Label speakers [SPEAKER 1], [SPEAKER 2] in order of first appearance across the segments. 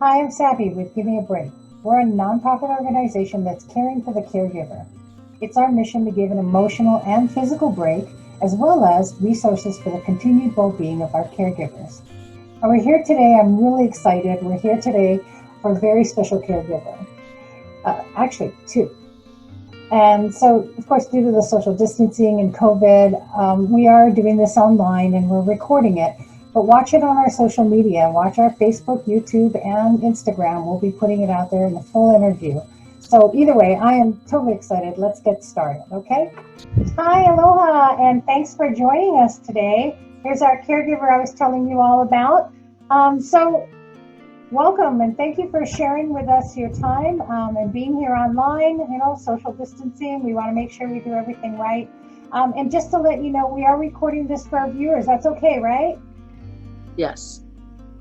[SPEAKER 1] Hi, I'm Savvy with Gimme A Break. We're a nonprofit organization that's caring for the caregiver. It's our mission to give an emotional and physical break, as well as resources for the continued well being of our caregivers. And we're here today, I'm really excited. We're here today for a very special caregiver. Actually, two. And so, of course, due to the social distancing and COVID, we are doing this online and we're recording it. But watch it on our social media. Watch our Facebook, YouTube, and Instagram. We'll be putting it out there in the full interview. So either way, I am totally excited. Let's get started, okay? Hi, aloha, and thanks for joining us today. Here's our caregiver I was telling you all about. So welcome and thank you for sharing with us your time and being here online. Social distancing. We want to make sure we do everything right. And just to let you know, we are recording this for our viewers. That's okay, right?
[SPEAKER 2] Yes.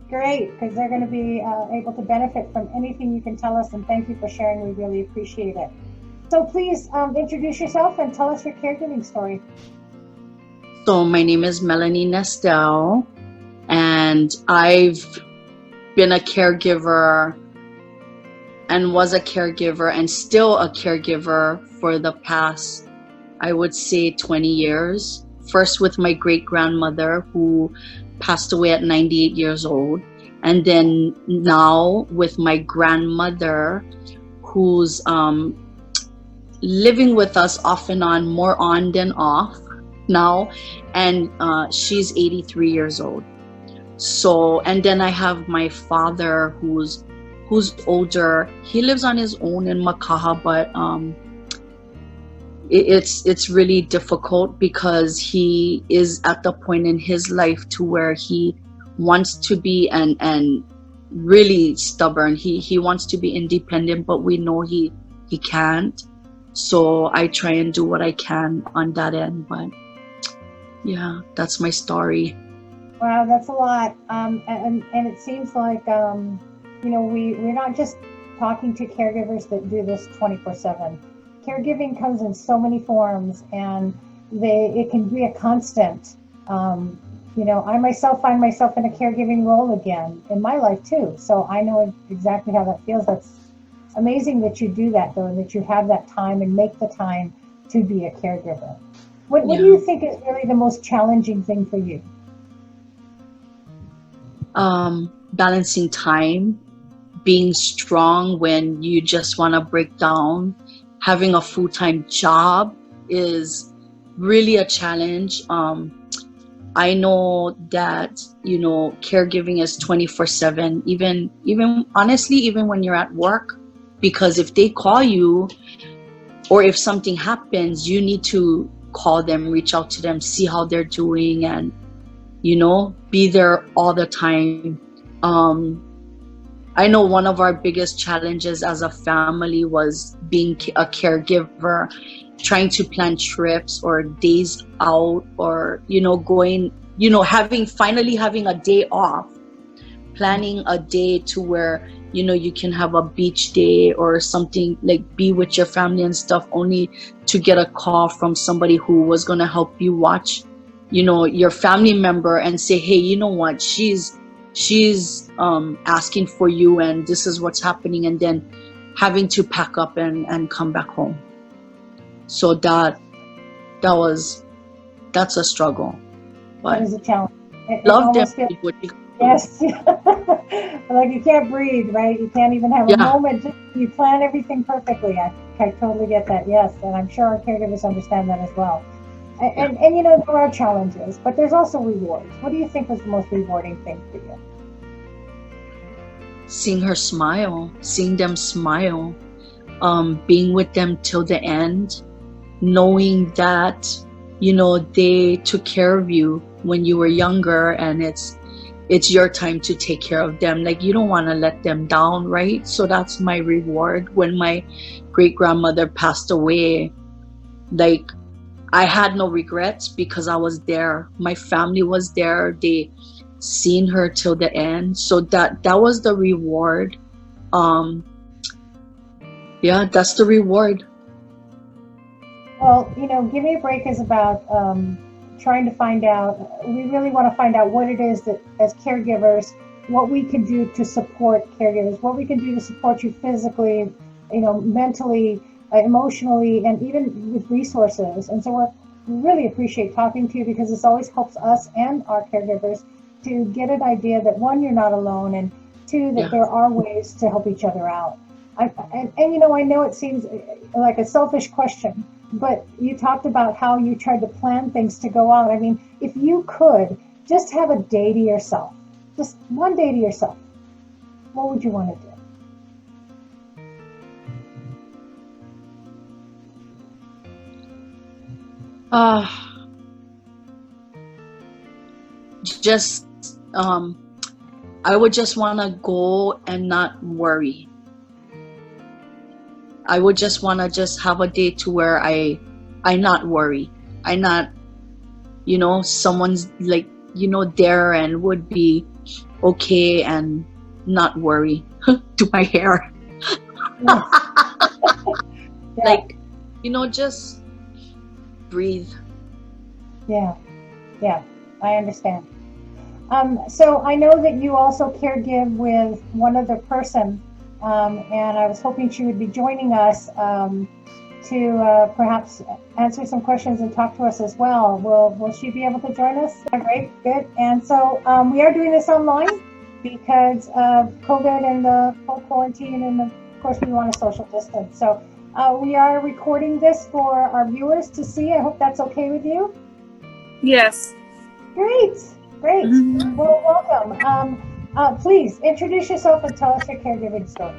[SPEAKER 1] Great, because they're going to be able to benefit from anything you can tell us. And thank you for sharing. We really appreciate it. So please introduce yourself and tell us your caregiving story.
[SPEAKER 2] So my name is Melanie Nestel, and I've been a caregiver and was a caregiver and still a caregiver for the past, I would say, 20 years. First with my great-grandmother who passed away at 98 years old. And then now with my grandmother who's living with us off and on, more on than off now. And she's 83 years old. So, and then I have my father who's older. He lives on his own in Makaha, but it's really difficult because he is at the point in his life to where he wants to be and really stubborn. He wants to be independent, but we know he can't. So I try and do what I can on that end. But yeah, that's my story.
[SPEAKER 1] Wow, that's a lot. And it seems like, we're not just talking to caregivers that do this 24/7. Caregiving comes in so many forms and it can be a constant. I myself find myself in a caregiving role again in my life too. So I know exactly how that feels. That's amazing that you do that though, and that you have that time and make the time to be a caregiver. What do
[SPEAKER 2] Yeah.
[SPEAKER 1] you think is really the most challenging thing for you?
[SPEAKER 2] Balancing time, being strong when you just want to break down, having a full-time job is really a challenge. I know that, caregiving is 24/7, even honestly, even when you're at work, because if they call you or if something happens, you need to call them, reach out to them, see how they're doing, and be there all the time. I know one of our biggest challenges as a family was being a caregiver, trying to plan trips or days out, or going, finally having a day off, planning a day to where you can have a beach day or something, like be with your family and stuff, only to get a call from somebody who was going to help you watch your family member and say, hey, you know what, she's asking for you and this is what's happening, and then having to pack up and come back home. So that's a struggle, but
[SPEAKER 1] That is a challenge. It
[SPEAKER 2] love them.
[SPEAKER 1] almost feels, yes, like you can't breathe, right? You can't even have a
[SPEAKER 2] Yeah.
[SPEAKER 1] moment. You plan everything perfectly. I totally get that. Yes, and I'm sure our caregivers understand that as well.
[SPEAKER 2] Yeah.
[SPEAKER 1] And there are challenges, but there's also rewards. What do you think was the most rewarding thing for you?
[SPEAKER 2] Seeing her smile, seeing them smile, being with them till the end, knowing that they took care of you when you were younger, and it's your time to take care of them. Like, you don't want to let them down, right? So that's my reward. When my great-grandmother passed away, like, I had no regrets because I was there. My family was there. They seen her till the end. So that was the reward. Um, yeah, that's the reward.
[SPEAKER 1] Well, Gimme a Break is about trying to find out. We really want to find out what it is that, as caregivers, what we can do to support caregivers, what we can do to support you physically, mentally, emotionally, and even with resources. And so we really appreciate talking to you because this always helps us and our caregivers to get an idea that one, you're not alone, and two, that
[SPEAKER 2] Yeah.
[SPEAKER 1] there are ways to help each other out. I know it seems like a selfish question, but you talked about how you tried to plan things to go out. I mean, if you could just have a day to yourself, just one day to yourself, what would you want to do?
[SPEAKER 2] Uh, just I would just want to go and not worry. I would just want to just have a day to where I not worry. I not, someone's like, there and would be okay and not worry. Do my hair.
[SPEAKER 1] Yeah. Yeah.
[SPEAKER 2] Like, just breathe.
[SPEAKER 1] Yeah, I understand. So I know that you also caregive with one other person, and I was hoping she would be joining us to perhaps answer some questions and talk to us as well. Will she be able to join us? Great, good. And so we are doing this online because of COVID and the whole quarantine, and of course we want to social distance. So we are recording this for our viewers to see. I hope that's okay with you.
[SPEAKER 3] Yes.
[SPEAKER 1] Great. Well, welcome. Please introduce yourself and tell us your caregiving story.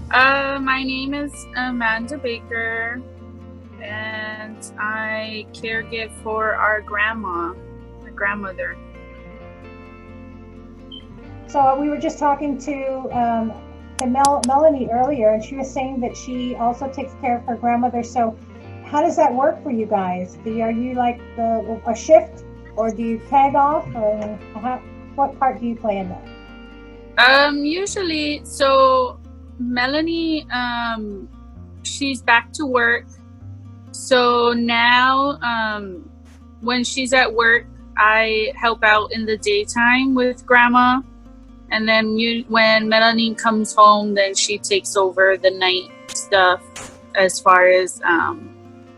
[SPEAKER 3] My name is Amanda Baker, and I caregive for our grandmother.
[SPEAKER 1] So we were just talking to Melanie earlier, and she was saying that she also takes care of her grandmother. So how does that work for you guys? Are you like a shift, or do you tag off, or what part do you play in that?
[SPEAKER 3] Usually, so Melanie, she's back to work. So now, when she's at work, I help out in the daytime with grandma. And then when Melanie comes home, then she takes over the night stuff as far as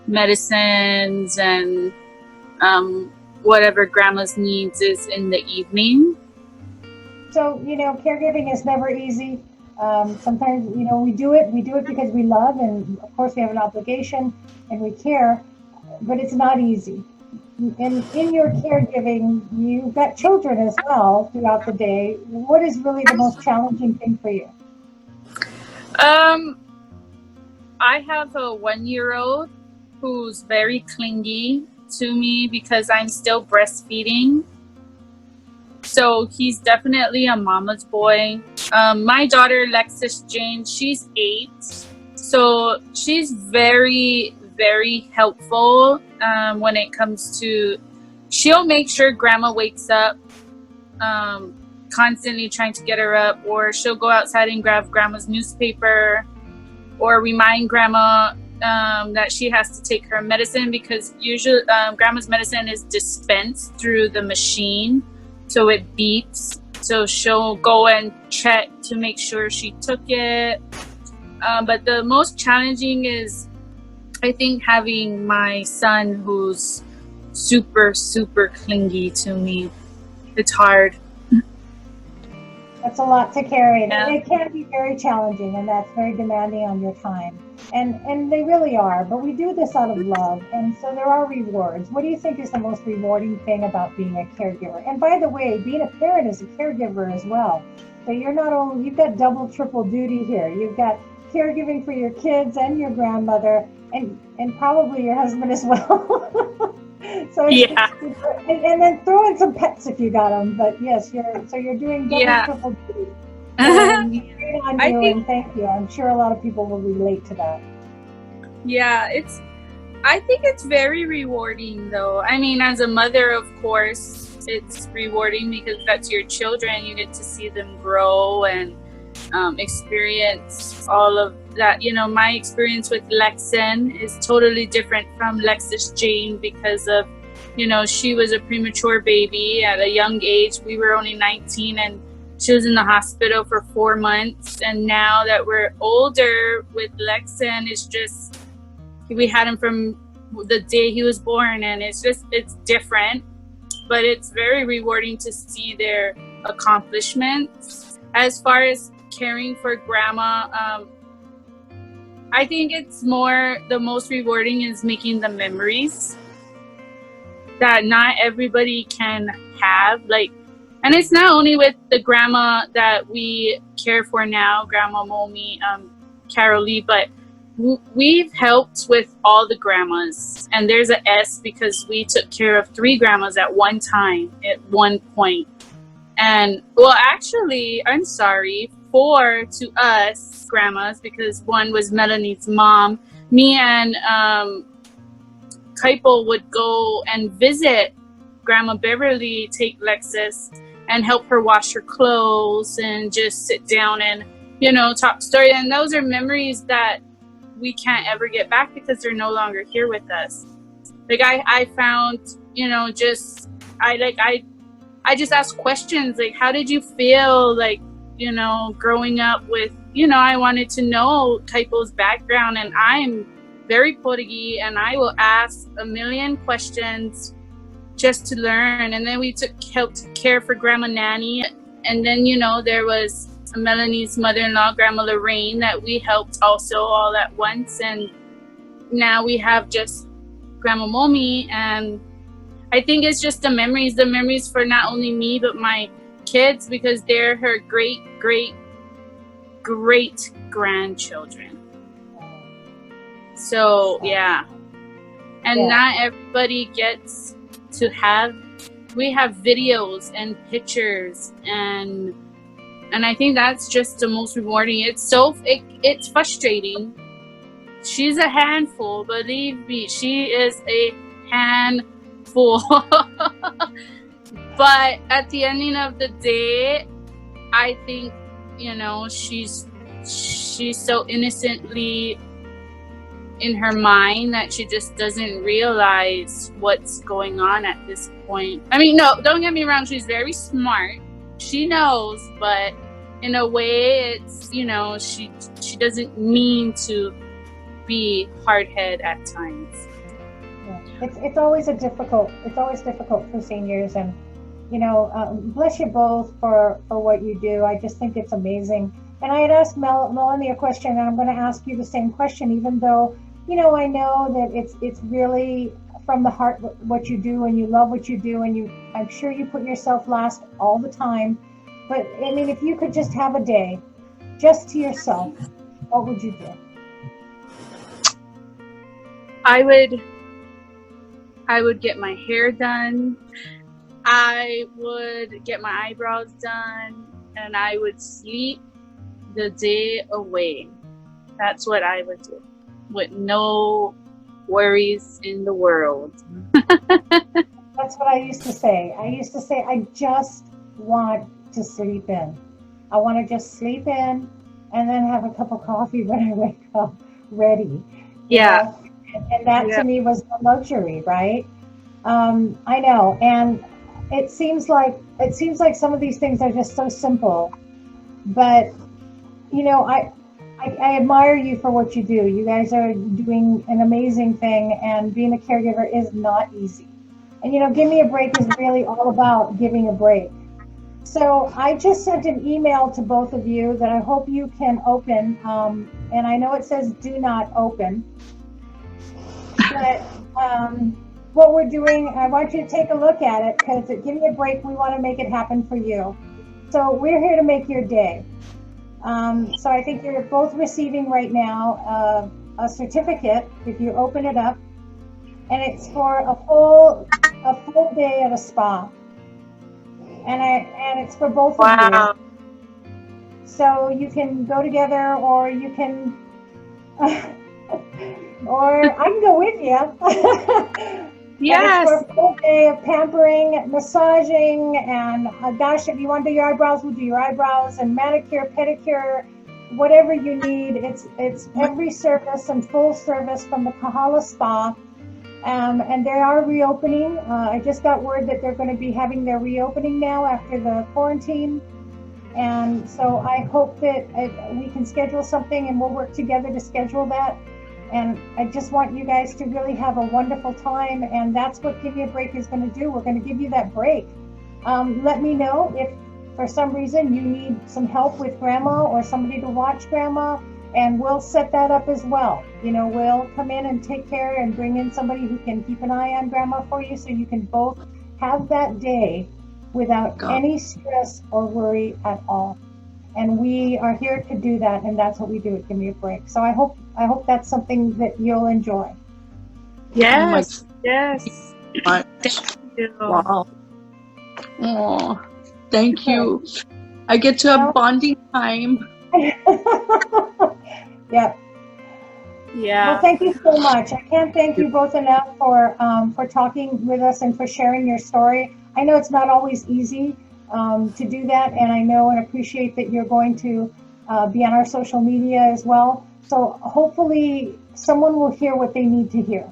[SPEAKER 3] medicines and whatever grandma's needs is in the evening.
[SPEAKER 1] So, caregiving is never easy. Sometimes, we do it because we love, and of course we have an obligation and we care, but it's not easy. And in your caregiving, you've got children as well throughout the day. What is really the most challenging thing for you?
[SPEAKER 3] I have a 1-year-old who's very clingy to me because I'm still breastfeeding. So he's definitely a mama's boy. My daughter, Lexis Jane, she's 8. So she's very, very helpful when it comes to, she'll make sure grandma wakes up, constantly trying to get her up, or she'll go outside and grab grandma's newspaper, or remind grandma that she has to take her medicine, because usually grandma's medicine is dispensed through the machine, so it beeps. So she'll go and check to make sure she took it. But the most challenging is, I think, having my son who's super, super clingy to me. It's hard.
[SPEAKER 1] That's a lot to carry.
[SPEAKER 3] Yeah.
[SPEAKER 1] It can be very challenging, and that's very demanding on your time. And they really are. But we do this out of love, and so there are rewards. What do you think is the most rewarding thing about being a caregiver? And by the way, being a parent is a caregiver as well. So you're not only, you've got double, triple duty here. You've got caregiving for your kids and your grandmother, and probably your husband as well. So
[SPEAKER 3] Yeah.
[SPEAKER 1] and then throw in some pets if you got them. But yes, you're doing double,
[SPEAKER 3] Yeah.
[SPEAKER 1] triple duty. And great on
[SPEAKER 3] I
[SPEAKER 1] you,
[SPEAKER 3] think-
[SPEAKER 1] and thank you. I'm sure a lot of people will relate to that.
[SPEAKER 3] Yeah, I think it's very rewarding though. I mean, as a mother, of course, it's rewarding because that's your children. You get to see them grow and experience all of that. My experience with Lexen is totally different from Lexis Jane because of, she was a premature baby at a young age. We were only 19 and she was in the hospital for 4 months. And now that we're older with Lexan, it's just, we had him from the day he was born, and it's different, but it's very rewarding to see their accomplishments. As far as caring for grandma, I think it's the most rewarding is making the memories that not everybody can have. And it's not only with the grandma that we care for now, Grandma Momi, Carolee, but we've helped with all the grandmas. And there's an S because we took care of 3 grandmas at one time, at one point. And, well, actually, I'm sorry, 4 to us grandmas, because one was Melanie's mom. Me and Kaipo would go and visit Grandma Beverly, take Lexus, and help her wash her clothes and just sit down and, talk story. And those are memories that we can't ever get back because they're no longer here with us. I found, I just asked questions like, how did you feel growing up with, I wanted to know Kaipo's background, and I'm very porgy and I will ask a million questions just to learn. And then we helped care for Grandma Nanny. And then, there was Melanie's mother-in-law, Grandma Lorraine, that we helped also all at once. And now we have just Grandma Momi. And I think it's just the memories for not only me, but my kids, because they're her great grandchildren. So, yeah. And not everybody gets to have, we have videos and pictures, and I think that's just the most rewarding. It's frustrating. She's a handful, believe me, she is a handful. But at the ending of the day, I think, she's so innocently in her mind that she just doesn't realize what's going on at this point. I mean, no, don't get me wrong, she's very smart. She knows, but in a way it's, she doesn't mean to be hard-headed at times.
[SPEAKER 1] Yeah. It's always difficult for seniors, and bless you both for what you do. I just think it's amazing. And I had asked Melanie a question, and I'm going to ask you the same question, even though, I know that it's really from the heart what you do, and you love what you do, and I'm sure you put yourself last all the time. But I mean, if you could just have a day just to yourself, what would you do?
[SPEAKER 3] I would get my hair done. I would get my eyebrows done, and I would sleep the day away. That's what I would do, with no worries in the world.
[SPEAKER 1] That's what I used to say. I just want to sleep in. I want to just sleep in and then have a cup of coffee when I wake up ready.
[SPEAKER 3] Yeah.
[SPEAKER 1] And that to me was a luxury, right? I know. And it seems like some of these things are just so simple, but I admire you for what you do. You guys are doing an amazing thing, and being a caregiver is not easy. And Gimme a Break is really all about giving a break. So I just sent an email to both of you that I hope you can open. And I know it says do not open, but what we're doing, I want you to take a look at it, because at Gimme a Break, we want to make it happen for you. So we're here to make your day. So I think you're both receiving right now a certificate if you open it up, and it's for a full day at a spa, and it's for both of you. So you can go together, or you can, or I can go with you. Yes. It's for a full day of pampering, massaging, and gosh, if you want to do your eyebrows, we'll do your eyebrows, and manicure, pedicure, whatever you need. It's every service and full service from the Kahala Spa. And they are reopening. I just got word that they're going to be having their reopening now after the quarantine. And so I hope that we can schedule something and we'll work together to schedule that. And I just want you guys to really have a wonderful time. And that's what Gimme a Break is going to do. We're going to give you that break. Let me know if for some reason you need some help with grandma or somebody to watch grandma, and we'll set that up as well. You know, we'll come in and take care and bring in somebody who can keep an eye on grandma for you, so you can both have that day without any stress or worry at all. And we are here to do that, and that's what we do at Gimme a Break. So I hope that's something that you'll enjoy.
[SPEAKER 3] Yes. Yes.
[SPEAKER 2] Much.
[SPEAKER 3] Thank you.
[SPEAKER 2] Wow. Oh, thank you. I get to have bonding time.
[SPEAKER 1] Yep.
[SPEAKER 3] Yeah.
[SPEAKER 1] Well, thank you so much. I can't thank you both enough for talking with us and for sharing your story. I know it's not always easy to do that, and I know and appreciate that you're going to be on our social media as well. So hopefully someone will hear what they need to hear.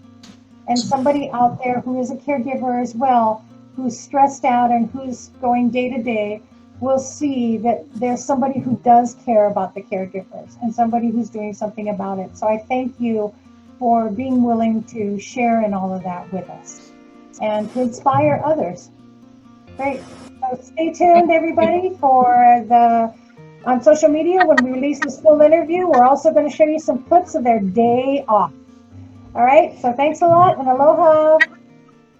[SPEAKER 1] And somebody out there who is a caregiver as well, who's stressed out and who's going day to day, will see that there's somebody who does care about the caregivers and somebody who's doing something about it. So I thank you for being willing to share in all of that with us and to inspire others. Great. So stay tuned, everybody, for on social media when we release this full interview. We're also going to show you some clips of their day off. All right. So thanks a lot and aloha.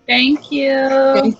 [SPEAKER 3] Thank you.
[SPEAKER 2] Thank